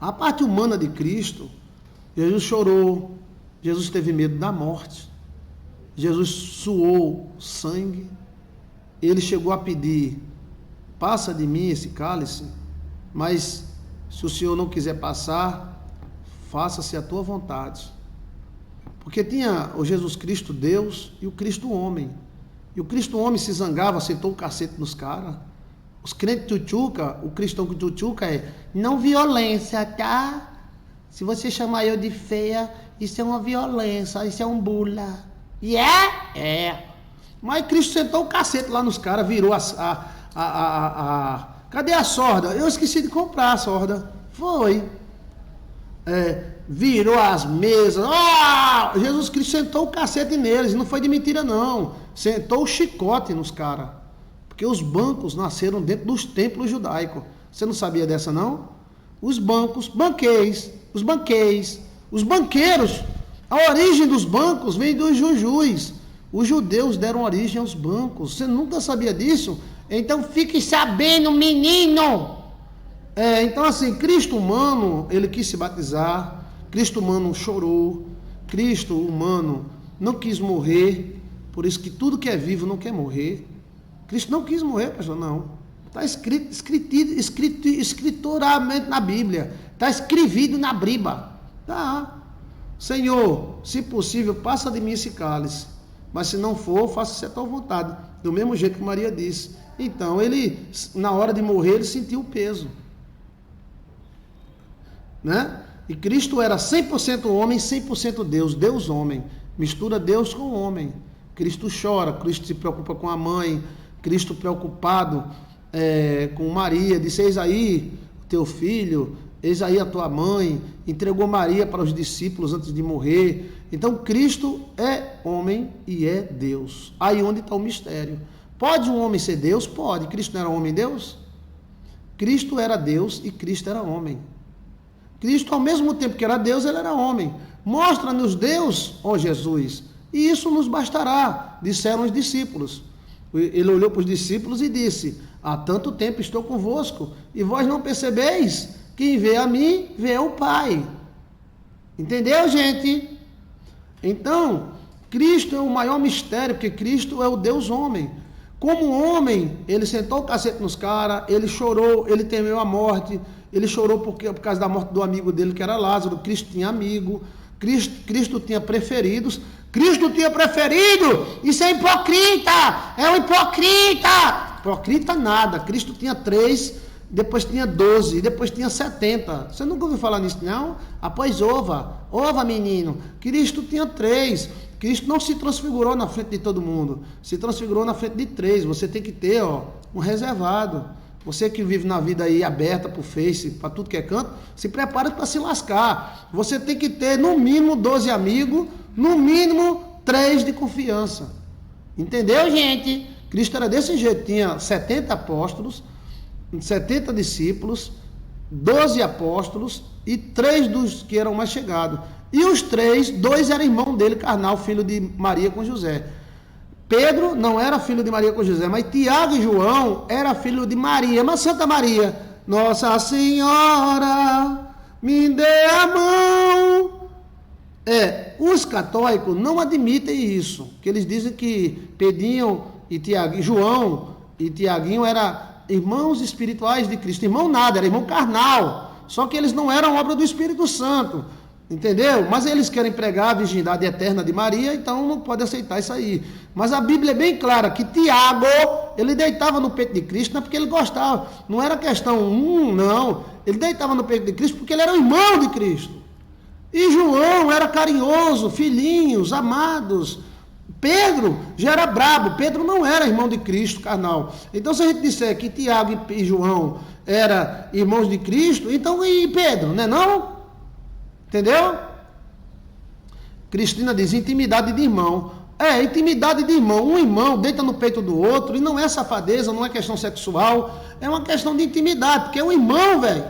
A parte humana de Cristo, Jesus chorou, Jesus teve medo da morte, Jesus suou sangue, ele chegou a pedir, passa de mim esse cálice, mas se o Senhor não quiser passar, faça-se a tua vontade. Porque tinha o Jesus Cristo Deus e o Cristo homem. E o Cristo homem se zangava, sentou o cacete nos caras. Os crentes tchutchuca, o cristão tchutchuca é não violência, tá? Se você chamar eu de feia, isso é uma violência, isso é um bula. E é? Mas Cristo sentou o cacete lá nos caras, virou cadê a sorda? Eu esqueci de comprar a sorda. Foi. Virou as mesas. Jesus Cristo sentou o cacete neles. Não foi de mentira, não. Sentou o chicote nos caras. Porque os bancos nasceram dentro dos templos judaicos. Você não sabia dessa, não? Os banqueiros. A origem dos bancos vem dos jujus. Os judeus deram origem aos bancos. Você nunca sabia disso? Então fique sabendo, menino! Então assim, Cristo humano, ele quis se batizar, Cristo humano chorou, Cristo humano não quis morrer, por isso que tudo que é vivo não quer morrer. Cristo não quis morrer, pastor, não. Está escrituralmente na Bíblia, está escrevido na Briba. Tá. Senhor, se possível, passa de mim esse cálice, mas se não for, faça-se a tua vontade, do mesmo jeito que Maria disse. Então, ele, na hora de morrer, ele sentiu o peso. Né? E Cristo era 100% homem, 100% Deus, Deus homem. Mistura Deus com homem. Cristo chora, Cristo se preocupa com a mãe, Cristo preocupado com Maria, disse, eis aí teu filho, eis aí a tua mãe, entregou Maria para os discípulos antes de morrer. Então, Cristo é homem e é Deus. Aí onde está o mistério. Pode um homem ser Deus? Pode. Cristo não era homem e Deus? Cristo era Deus e Cristo era homem. Cristo, ao mesmo tempo que era Deus, ele era homem. Mostra-nos Deus, ó Jesus, e isso nos bastará, disseram os discípulos. Ele olhou para os discípulos e disse, há tanto tempo estou convosco, e vós não percebeis? Quem vê a mim, vê o Pai. Entendeu, gente? Então, Cristo é o maior mistério, porque Cristo é o Deus homem. Como homem, ele sentou o cacete nos caras, ele chorou, ele temeu a morte, ele chorou por causa da morte do amigo dele, que era Lázaro. Cristo tinha amigo, Cristo tinha preferidos. Cristo tinha preferido, isso é hipocrita, é um hipocrita. Hipocrita nada, Cristo tinha 3, depois tinha 12, depois tinha 70. Você nunca ouviu falar nisso, não? Pois ova menino, Cristo tinha 3. Cristo não se transfigurou na frente de todo mundo, se transfigurou na frente de 3. Você tem que ter um reservado. Você que vive na vida aí aberta para o Face, para tudo que é canto, se prepara para se lascar. Você tem que ter no mínimo 12 amigos, no mínimo 3 de confiança. Entendeu, gente? Cristo era desse jeito, tinha 70 apóstolos, 70 discípulos, 12 apóstolos e 3 dos que eram mais chegados. E os 3, 2 eram irmão dele, carnal, filho de Maria com José. Pedro não era filho de Maria com José, mas Tiago e João era filho de Maria. Mas Santa Maria, Nossa Senhora, me dê a mão. Os católicos não admitem isso, que eles dizem que Pedrinho e João e Tiaguinho eram irmãos espirituais de Cristo. Irmão nada, era irmão carnal, só que eles não eram obra do Espírito Santo. Entendeu? Mas eles querem pregar a virgindade eterna de Maria, então não pode aceitar isso aí. Mas a Bíblia é bem clara que Tiago, ele deitava no peito de Cristo, não é porque ele gostava, não era questão não. Ele deitava no peito de Cristo porque ele era o irmão de Cristo. E João era carinhoso, filhinhos, amados. Pedro já era brabo, Pedro não era irmão de Cristo, carnal. Então se a gente disser que Tiago e João eram irmãos de Cristo, então e Pedro, não é não? Entendeu? Cristina diz intimidade de irmão. Intimidade de irmão. Um irmão deita no peito do outro e não é safadeza, não é questão sexual, é uma questão de intimidade, porque é um irmão, velho.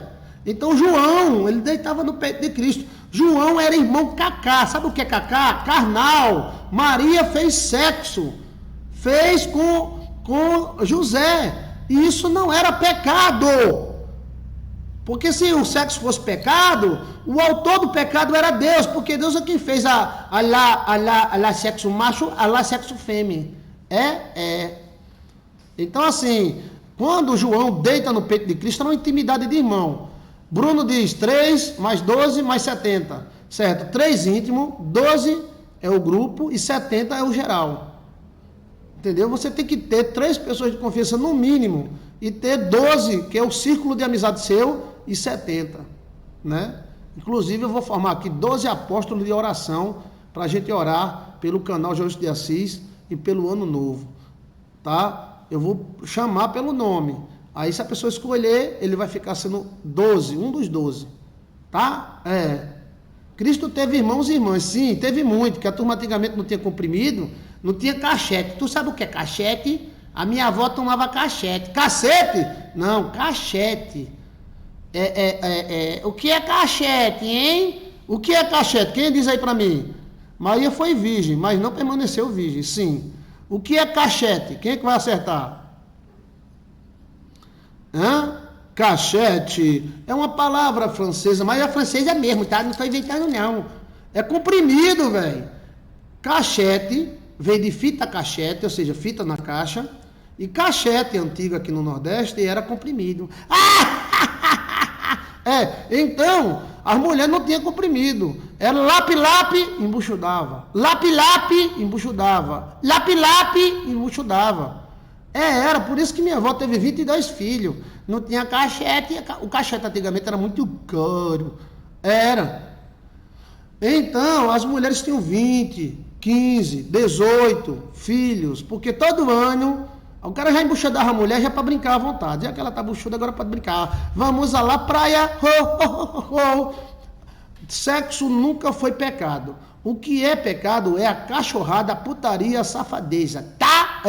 Então João, ele deitava no peito de Cristo. João era irmão Cacá. Sabe o que é Cacá? Carnal. Maria fez sexo. Fez com José. E isso não era pecado. Porque se o sexo fosse pecado, o autor do pecado era Deus, porque Deus é quem fez a lá sexo macho, a lá sexo fêmea. Então assim, quando João deita no peito de Cristo, é uma intimidade de irmão. Bruno diz 3 mais 12 mais 70, certo? 3 íntimo, 12 é o grupo e 70 é o geral. Entendeu? Você tem que ter 3 pessoas de confiança no mínimo e ter 12, que é o círculo de amizade seu, e 70, né? Inclusive eu vou formar aqui 12 apóstolos de oração para a gente orar pelo canal Jesus de Assis e pelo Ano Novo, tá? Eu vou chamar pelo nome. Aí se a pessoa escolher, ele vai ficar sendo 12, um dos 12, tá? Cristo teve irmãos e irmãs, sim, teve muito, porque a turma antigamente não tinha comprimido, não tinha cachete. Tu sabe o que é cachete? A minha avó tomava cachete. Cacete? Não, cachete. O que é cachete, hein? O que é cachete? Quem diz aí pra mim? Maria foi virgem, mas não permaneceu virgem, sim. O que é cachete? Quem é que vai acertar? Cachete é uma palavra francesa, mas a francesa é mesmo, tá? Não estou inventando, não. É comprimido, velho. Cachete veio de fita cachete, ou seja, fita na caixa. E cachete antigo aqui no Nordeste era comprimido. Então, as mulheres não tinham comprimido. Era lapi-lapi, embuchudava. Lapi-lapi, embuchudava. Lapi-lapi, embuchudava. Era por isso que minha avó teve 22 filhos. Não tinha cachete. O cachete antigamente era muito caro. Então, as mulheres tinham 20, 15, 18 filhos. Porque todo ano, o cara já embuchudava a mulher já para brincar à vontade. Já que ela tá buchuda, agora pode brincar. Vamos lá, praia. Sexo nunca foi pecado. O que é pecado é a cachorrada, a putaria, a safadeza, tá?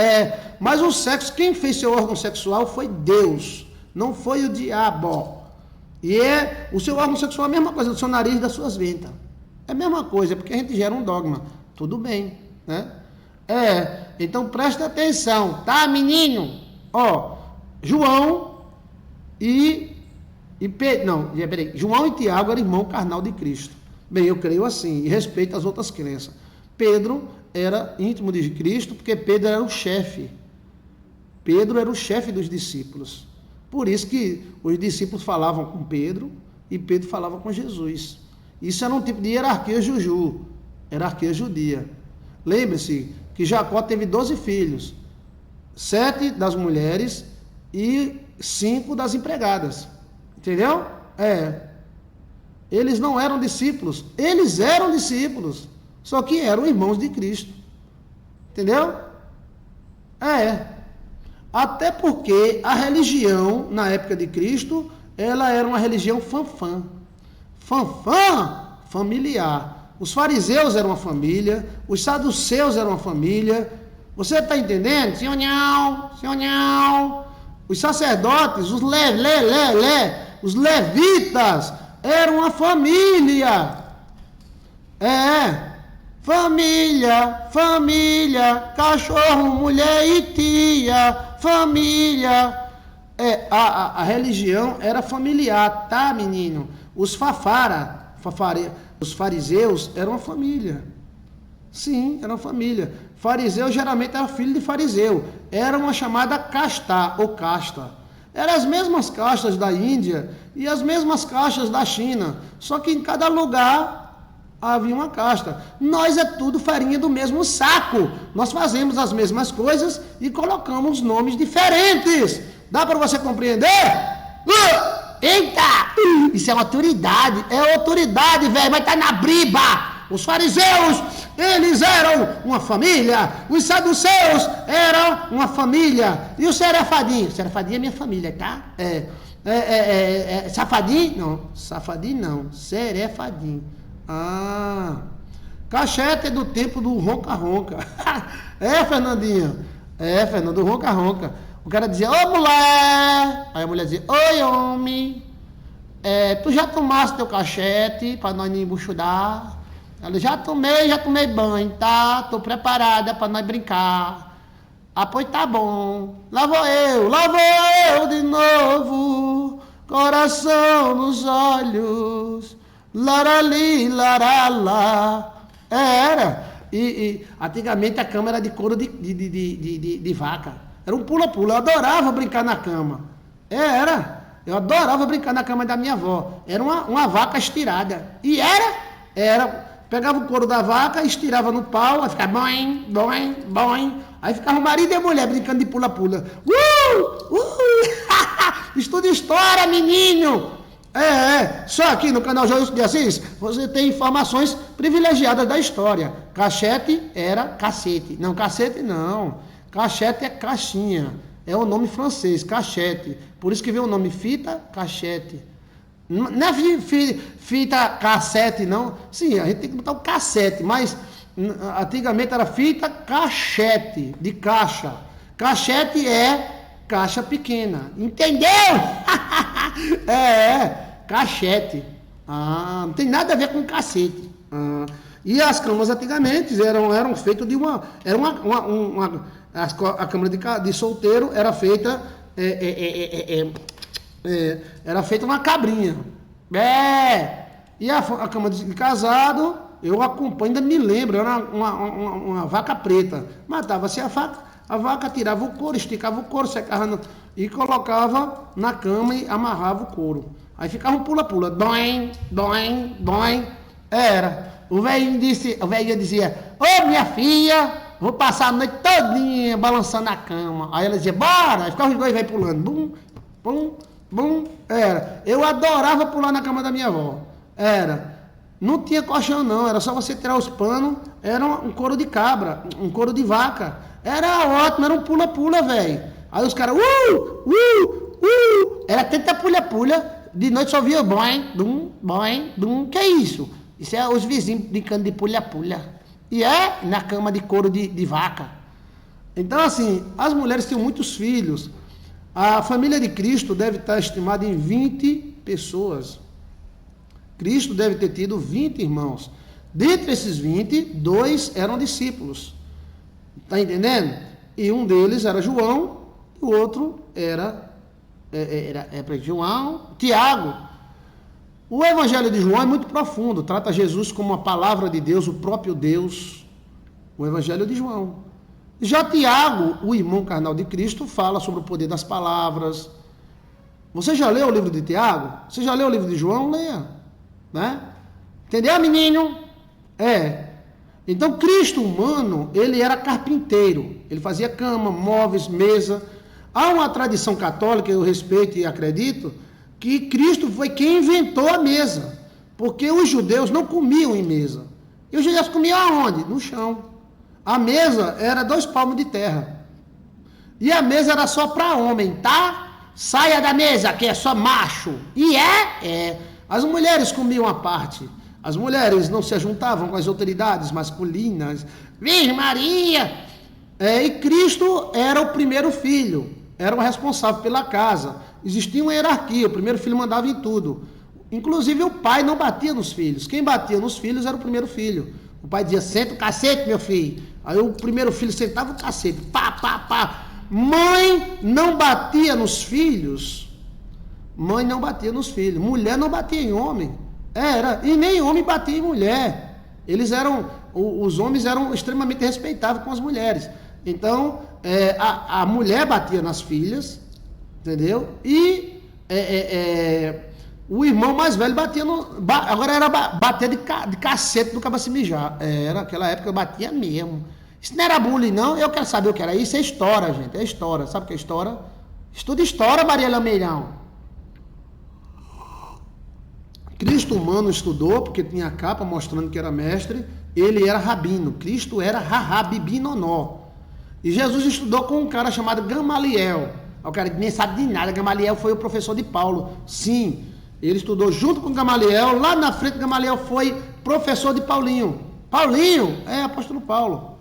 Mas o sexo, quem fez seu órgão sexual foi Deus, não foi o diabo. E o seu órgão sexual é a mesma coisa do seu nariz e das suas ventas. É a mesma coisa, porque a gente gera um dogma. Tudo bem, né? Então presta atenção, tá, menino? João João e Tiago eram irmão carnal de Cristo. Bem, eu creio assim, e respeito as outras crenças. Pedro era íntimo de Cristo, porque Pedro era o chefe. Pedro era o chefe dos discípulos. Por isso que os discípulos falavam com Pedro e Pedro falava com Jesus. Isso era um tipo de hierarquia hierarquia judia. Lembre-se que Jacó teve 12 filhos, 7 das mulheres e 5 das empregadas. Entendeu? Eles não eram discípulos, eles eram discípulos, só que eram irmãos de Cristo. Entendeu? Até porque a religião, na época de Cristo, ela era uma religião fanfã, familiar. Os fariseus eram uma família, os saduceus eram uma família. Você está entendendo? Senhor não. Os sacerdotes, os levitas, era uma família. Família, cachorro, mulher e tia, família. A religião era familiar, tá, menino? Os fariseus eram uma família. Sim, era uma família. Fariseu geralmente era filho de fariseu. Era uma chamada casta ou casta. Eram as mesmas castas da Índia e as mesmas castas da China, só que em cada lugar havia uma casta. Nós é tudo farinha do mesmo saco. Nós fazemos as mesmas coisas e colocamos nomes diferentes. Dá para você compreender? Eita! Isso é autoridade. É autoridade, velho. Vai estar na briba. Os fariseus, eles eram uma família. Os saduceus eram uma família. E o Serefadim? Serefadim é minha família, tá? Safadim? Não. Safadim não. Serefadim. Cachete é do tempo do ronca-ronca. Fernandinho? Fernando, ronca-ronca. O cara dizia, ô mulher! Aí a mulher dizia, oi homem! Tu já tomaste teu cachete pra nós não embuchudar? Ela, já tomei banho, tá? Tô preparada pra nós brincar. Pois tá bom. Lá vou eu de novo. coração nos olhos, larali, laralá. Era. E antigamente a cama era de couro de vaca. Era um pula-pula. Eu adorava brincar na cama. Era. Eu adorava brincar na cama da minha avó. Era uma vaca estirada. E era. Pegava o couro da vaca, estirava no pau, aí ficava boing, boing, boing. Aí ficava o marido e a mulher brincando de pula-pula. Estuda história, menino! Só aqui no canal Joilson de Assis, você tem informações privilegiadas da história. Cachete era cacete. Não, cacete não. Cachete é caixinha. É o nome francês, cachete. Por isso que vem o nome fita, cachete. Não é fita cassete, não. Sim, a gente tem que botar o cassete, mas antigamente era fita cachete, de caixa. Cachete é caixa pequena. Entendeu? Cachete. Não tem nada a ver com cacete. E as camas antigamente eram feitas de uma. A cama de solteiro era feita. Era feita uma cabrinha. E a cama de casado, eu acompanho, ainda me lembro, era uma vaca preta. Matava-se a vaca tirava o couro, esticava o couro, secava e colocava na cama e amarrava o couro. Aí ficava um pula-pula, doim, doim, doim. Era. O velhinho dizia, ô minha filha, vou passar a noite todinha balançando a cama. Aí ela dizia, bora! Aí ficava os dois velhos pulando, bum, bum, bum. Era. Eu adorava pular na cama da minha avó. Era. Não tinha colchão não, era só você tirar os panos, era um couro de cabra, um couro de vaca. Era ótimo, era um pula-pula, velho. Aí os caras, era tanta pulha-pulha, de noite só via boing, dum, que é isso? Isso é os vizinhos brincando de pulha-pulha. E na cama de couro de vaca. Então, assim, as mulheres tinham muitos filhos. A família de Cristo deve estar estimada em 20 pessoas. Cristo deve ter tido 20 irmãos. Dentre esses 20, 2 eram discípulos. Está entendendo? E um deles era João, e o outro era Tiago. O Evangelho de João é muito profundo, trata Jesus como a palavra de Deus, o próprio Deus. O Evangelho de João. Já Tiago, o irmão carnal de Cristo, fala sobre o poder das palavras. Você já leu o livro de Tiago? Você já leu o livro de João? Leia. Né? Entendeu, menino? Então, Cristo humano, ele era carpinteiro. Ele fazia cama, móveis, mesa. Há uma tradição católica, eu respeito e acredito, que Cristo foi quem inventou a mesa. Porque os judeus não comiam em mesa. E os judeus comiam aonde? No chão. A mesa era 2 palmos de terra. E a mesa era só para homem, tá? Saia da mesa, que é só macho. E as mulheres comiam à parte. As mulheres não se ajuntavam com as autoridades masculinas. Virgem Maria! E Cristo era o primeiro filho. Era o responsável pela casa. Existia uma hierarquia. O primeiro filho mandava em tudo. Inclusive o pai não batia nos filhos. Quem batia nos filhos era o primeiro filho. O pai dizia, senta o cacete, meu filho. Aí o primeiro filho sentava o cacete. Pá, pá, pá. Mãe não batia nos filhos. Mãe não batia nos filhos. Mulher não batia em homem. E nem homem batia em mulher. Os homens eram extremamente respeitados com as mulheres. Então, a mulher batia nas filhas, entendeu? E o irmão mais velho batia agora era bater de cacete do cabo se mijar. Naquela época batia mesmo. Isso não era bullying, não. Eu quero saber o que era isso. É história, gente. É história. Sabe o que é história? Estuda história, Maria Lameirão. Cristo humano estudou, porque tinha a capa mostrando que era mestre. Ele era rabino. Cristo era Rabibinonó. E Jesus estudou com um cara chamado Gamaliel. O cara nem sabe de nada. Gamaliel foi o professor de Paulo. Sim, ele estudou junto com Gamaliel. Lá na frente, Gamaliel foi professor de Paulinho. Paulinho é apóstolo Paulo.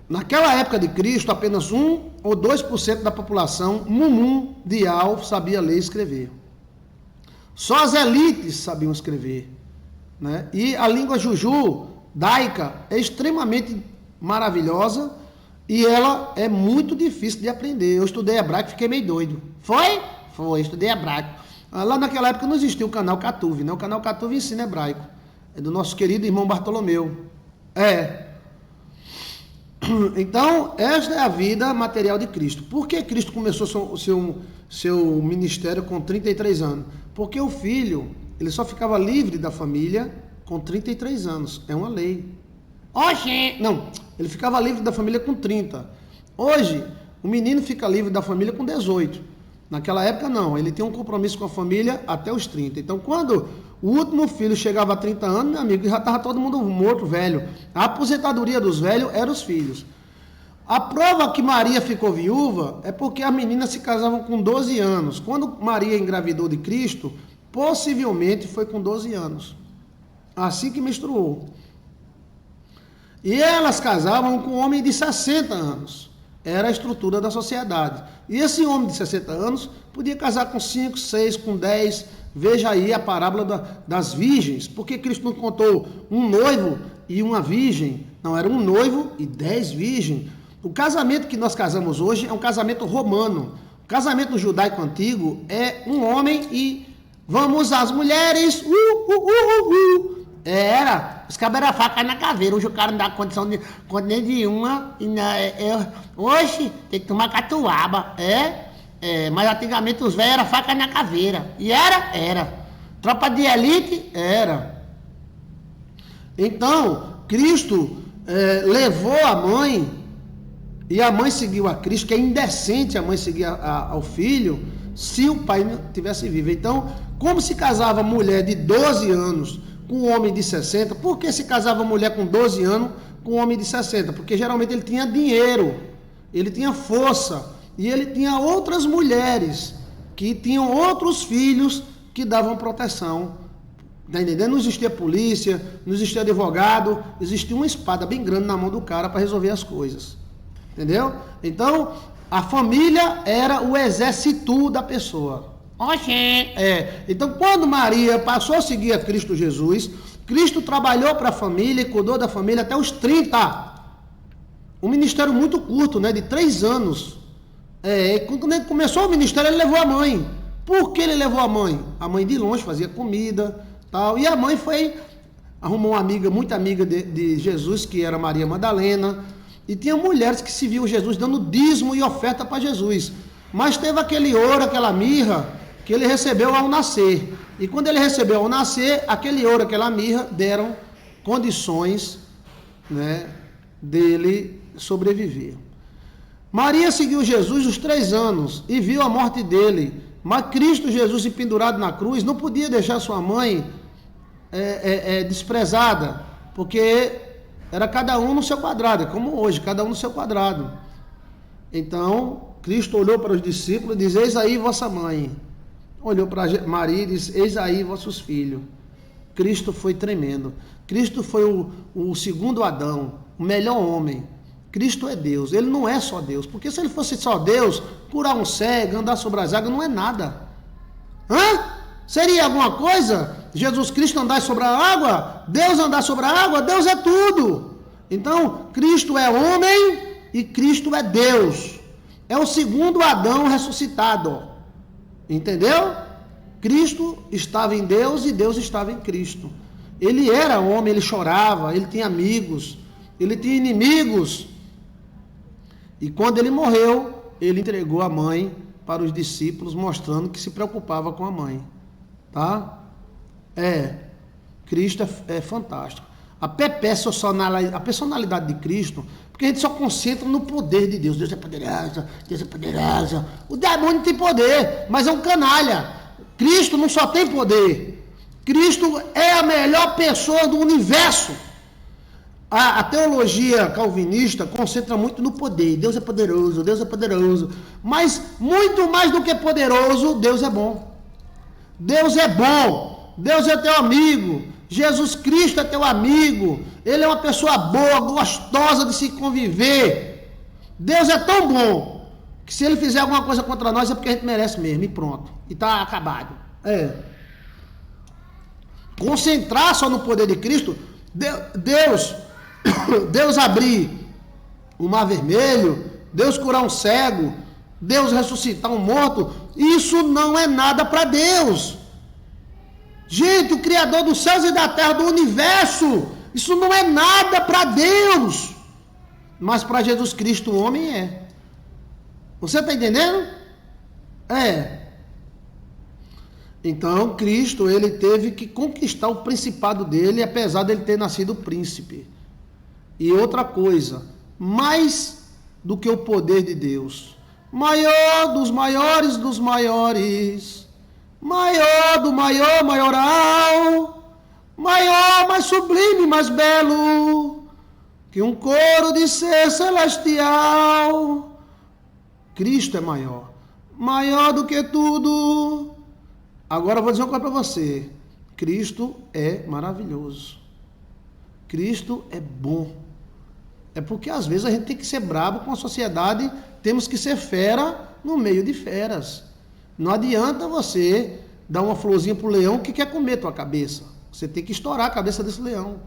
Naquela época de Cristo, apenas 1 ou 2% da população mundial sabia ler e escrever. Só as elites sabiam escrever. Né? E a língua judaica é extremamente maravilhosa E ela é muito difícil de aprender. Eu estudei hebraico e fiquei meio doido. Foi? Foi, estudei hebraico. Lá naquela época não existia o canal Catuve, né? O canal Catuve ensina hebraico. É do nosso querido irmão Bartolomeu. Então, esta é a vida material de Cristo. Por que Cristo começou seu ministério com 33 anos? Porque o filho, ele só ficava livre da família com 33 anos. É uma lei. Oxê! Não, ele ficava livre da família com 30. Hoje, o menino fica livre da família com 18. Naquela época, não. Ele tinha um compromisso com a família até os 30. Então, quando o último filho chegava a 30 anos, meu amigo, já estava todo mundo morto, velho. A aposentadoria dos velhos eram os filhos. A prova que Maria ficou viúva é porque as meninas se casavam com 12 anos. Quando Maria engravidou de Cristo, possivelmente foi com 12 anos. Assim que menstruou. E elas casavam com um homem de 60 anos. Era a estrutura da sociedade. E esse homem de 60 anos podia casar com 5, 6, com 10. Veja aí a parábola das virgens. Porque Cristo não contou um noivo e uma virgem. Não, era um noivo e 10 virgens. O casamento que nós casamos hoje é um casamento romano. O casamento judaico antigo é um homem e vamos às mulheres. Era, os cabos eram faca na caveira. Hoje o cara não dá condição nem de uma. Hoje tem que tomar catuaba. Mas antigamente os velhos eram faca na caveira. E era. Tropa de elite, era. Então, Cristo levou a mãe, e a mãe seguiu a Cristo, que é indecente a mãe seguir ao filho, se o pai não tivesse vivo. Então, como se casava mulher de 12 anos com um homem de 60, por que se casava mulher com 12 anos com um homem de 60? Porque geralmente ele tinha dinheiro, ele tinha força, e ele tinha outras mulheres que tinham outros filhos que davam proteção. Tá entendendo? Não existia polícia, não existia advogado, existia uma espada bem grande na mão do cara para resolver as coisas. Entendeu? Então, a família era o exército da pessoa. Então, quando Maria passou a seguir a Cristo Jesus, Cristo trabalhou para a família e cuidou da família até os 30. Um ministério muito curto, né? De 3 anos. Quando ele começou o ministério, ele levou a mãe. Por que ele levou a mãe? A mãe de longe fazia comida, tal. E a mãe arrumou uma amiga, muito amiga de Jesus, que era Maria Madalena. E tinha mulheres que se viam Jesus dando dízimo e oferta para Jesus. Mas teve aquele ouro, aquela mirra, que ele recebeu ao nascer. E quando ele recebeu ao nascer, aquele ouro, aquela mirra, deram condições, né, dele sobreviver. Maria seguiu Jesus os 3 anos e viu a morte dele. Mas Cristo Jesus, pendurado na cruz, não podia deixar sua mãe desprezada, porque era cada um no seu quadrado, como hoje, cada um no seu quadrado. Então, Cristo olhou para os discípulos e disse: eis aí vossa mãe. Olhou para Maria e disse: eis aí vossos filhos. Cristo foi tremendo. Cristo foi o segundo Adão, o melhor homem. Cristo é Deus. Ele não é só Deus. Porque se ele fosse só Deus, curar um cego, andar sobre as águas, não é nada. Seria alguma coisa? Jesus Cristo andar sobre a água? Deus andar sobre a água? Deus é tudo. Então, Cristo é homem e Cristo é Deus. É o segundo Adão ressuscitado. Entendeu? Cristo estava em Deus e Deus estava em Cristo. Ele era homem, ele chorava, ele tinha amigos, ele tinha inimigos. E quando ele morreu, ele entregou a mãe para os discípulos, mostrando que se preocupava com a mãe. Tá? Cristo é fantástico. A personalidade de Cristo, porque a gente só concentra no poder de Deus. Deus é poderoso, Deus é poderoso. O demônio tem poder, mas é um canalha. Cristo não só tem poder. Cristo é a melhor pessoa do universo. A teologia calvinista concentra muito no poder. Deus é poderoso, Deus é poderoso. Mas muito mais do que poderoso, Deus é bom. Deus é bom. Deus é teu amigo. Jesus Cristo é teu amigo. Ele é uma pessoa boa, gostosa de se conviver. Deus é tão bom que se ele fizer alguma coisa contra nós é porque a gente merece mesmo. E pronto. E está acabado. Concentrar só no poder de Cristo. Deus abrir o mar vermelho, Deus curar um cego, Deus ressuscitar um morto, isso não é nada para Deus. Gente, o Criador dos céus e da terra, do universo, isso não é nada para Deus. Mas para Jesus Cristo, o homem é. Você está entendendo? É. Então, Cristo, ele teve que conquistar o principado dele, apesar dele ter nascido príncipe. E outra coisa, mais do que o poder de Deus, maior dos maiores, maior do maior, maioral, maior, mais sublime, mais belo, que um coro de ser celestial. Cristo é maior, maior do que tudo. Agora eu vou dizer uma coisa para você, Cristo é maravilhoso, Cristo é bom. É porque às vezes a gente tem que ser brabo com a sociedade, temos que ser fera no meio de feras. Não adianta você dar uma florzinha pro leão que quer comer tua cabeça. Você tem que estourar a cabeça desse leão.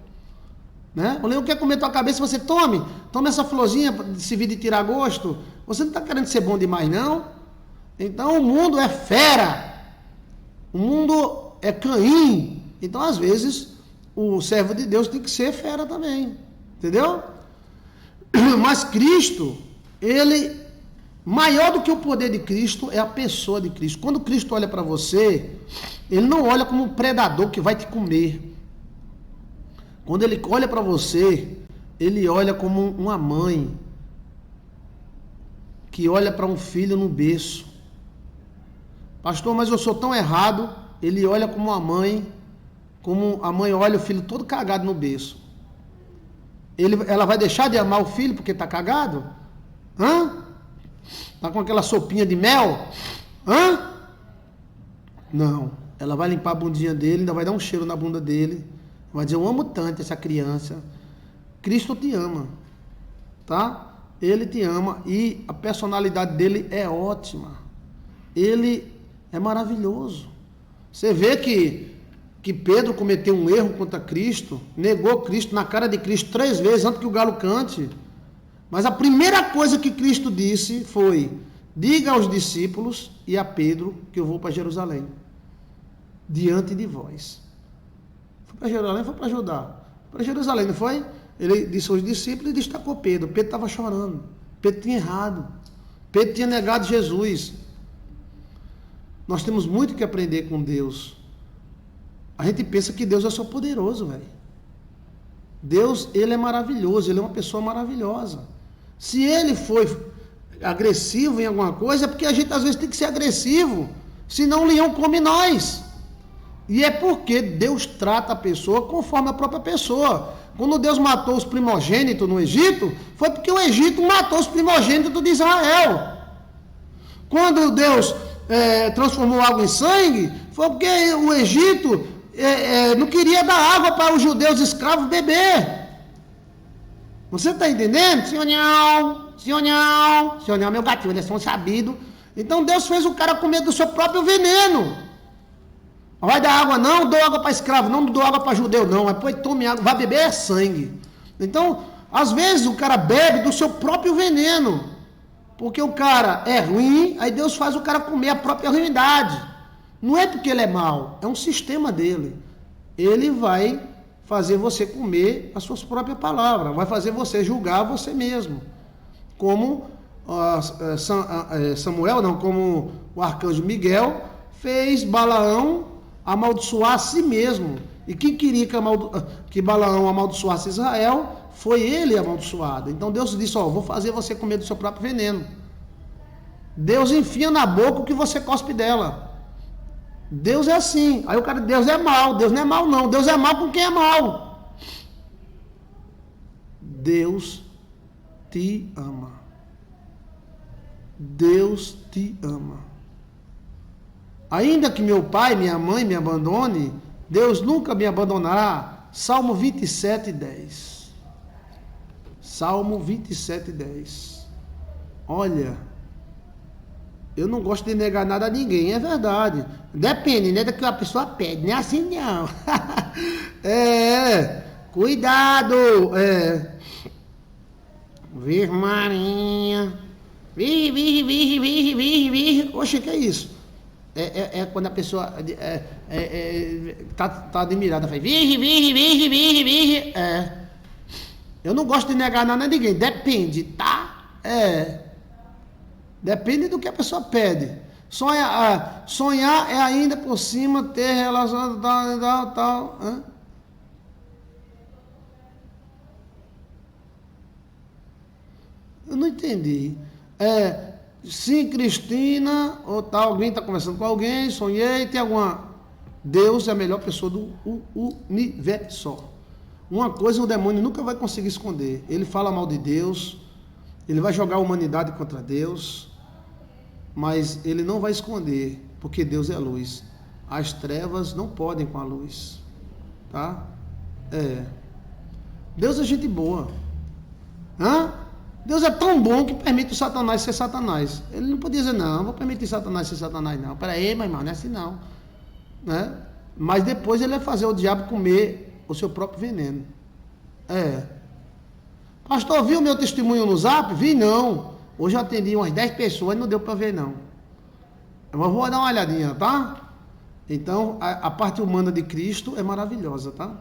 Né? O leão quer comer tua cabeça, você tome essa florzinha de se vir de tirar gosto. Você não está querendo ser bom demais, não? Então o mundo é fera. O mundo é Caim. Então, às vezes, o servo de Deus tem que ser fera também. Entendeu? Mas Cristo, ele, maior do que o poder de Cristo, é a pessoa de Cristo. Quando Cristo olha para você, ele não olha como um predador que vai te comer. Quando ele olha para você, ele olha como uma mãe que olha para um filho no berço. Pastor, mas eu sou tão errado. Ele olha como a mãe olha o filho todo cagado no berço. Ela vai deixar de amar o filho porque está cagado? Está com aquela sopinha de mel? Não. Ela vai limpar a bundinha dele, ainda vai dar um cheiro na bunda dele. Vai dizer, eu amo tanto essa criança. Cristo te ama. Tá? Ele te ama e a personalidade dele é ótima. Ele é maravilhoso. Você vê que Pedro cometeu um erro contra Cristo, negou Cristo na cara de Cristo 3 vezes antes que o galo cante. Mas a primeira coisa que Cristo disse foi, diga aos discípulos e a Pedro que eu vou para Jerusalém, diante de vós. Foi para Jerusalém, foi para Judá. Para Jerusalém, não foi? Ele disse aos discípulos e destacou Pedro. Pedro estava chorando. Pedro tinha errado. Pedro tinha negado Jesus. Nós temos muito que aprender com Deus. A gente pensa que Deus é só poderoso, velho. Deus, ele é maravilhoso, ele é uma pessoa maravilhosa. Se ele foi agressivo em alguma coisa, é porque a gente às vezes tem que ser agressivo, senão o leão come nós. E é porque Deus trata a pessoa conforme a própria pessoa. Quando Deus matou os primogênitos no Egito, foi porque o Egito matou os primogênitos de Israel. Quando Deus transformou água em sangue, foi porque o Egito não queria dar água para os judeus escravos beber. Você está entendendo? Senhor, meu gatinho, eles são sabidos. Então Deus fez o cara comer do seu próprio veneno. Vai dar água não, dou água para escravo, não dou água para judeu não, mas depois tome água, vai beber é sangue. Então, às vezes o cara bebe do seu próprio veneno, porque o cara é ruim, aí Deus faz o cara comer a própria ruindade. Não é porque ele é mau, é um sistema dele. Ele vai fazer você comer as suas próprias palavras, vai fazer você julgar você mesmo. Como Samuel, não, como o arcanjo Miguel fez Balaão amaldiçoar a si mesmo. E quem queria que Balaão amaldiçoasse Israel, foi ele amaldiçoado. Então Deus disse, vou fazer você comer do seu próprio veneno. Deus enfia na boca o que você cospe dela. Deus é assim. Aí o cara, Deus é mau. Deus não é mau não. Deus é mau com quem é mau. Deus te ama. Deus te ama. Ainda que meu pai, minha mãe me abandone, Deus nunca me abandonará. Salmo 27, 10. Salmo 27, 10. Olha, eu não gosto de negar nada a ninguém, é verdade. Depende, né, do que a pessoa pede, não é assim não. Cuidado. Virgem Marinha. Virgem, virgem, virgem, virgem, virgem, virgem. Oxe, que é isso? É quando a pessoa tá admirada, faz virgem, virgem, virgem, virgem, virgem. Eu não gosto de negar nada a ninguém, depende, tá? Depende do que a pessoa pede. Sonhar é ainda por cima ter relação tal. Eu não entendi. Sim, Cristina, ou tal, alguém está conversando com alguém, sonhei, tem alguma. Deus é a melhor pessoa do universo. Uma coisa o demônio nunca vai conseguir esconder. Ele fala mal de Deus, ele vai jogar a humanidade contra Deus, mas ele não vai esconder, porque Deus é a luz. As trevas não podem com a luz. Tá? Deus é gente boa. Deus é tão bom que permite o Satanás ser Satanás. Ele não podia dizer, não vou permitir Satanás ser Satanás, não. Peraí, meu irmão, não é assim não. Né? Mas depois ele vai fazer o diabo comer o seu próprio veneno. Pastor, viu meu testemunho no Zap? Vi não. Hoje eu atendi umas 10 pessoas e não deu para ver não. Mas vou dar uma olhadinha, tá? Então, a parte humana de Cristo é maravilhosa, tá?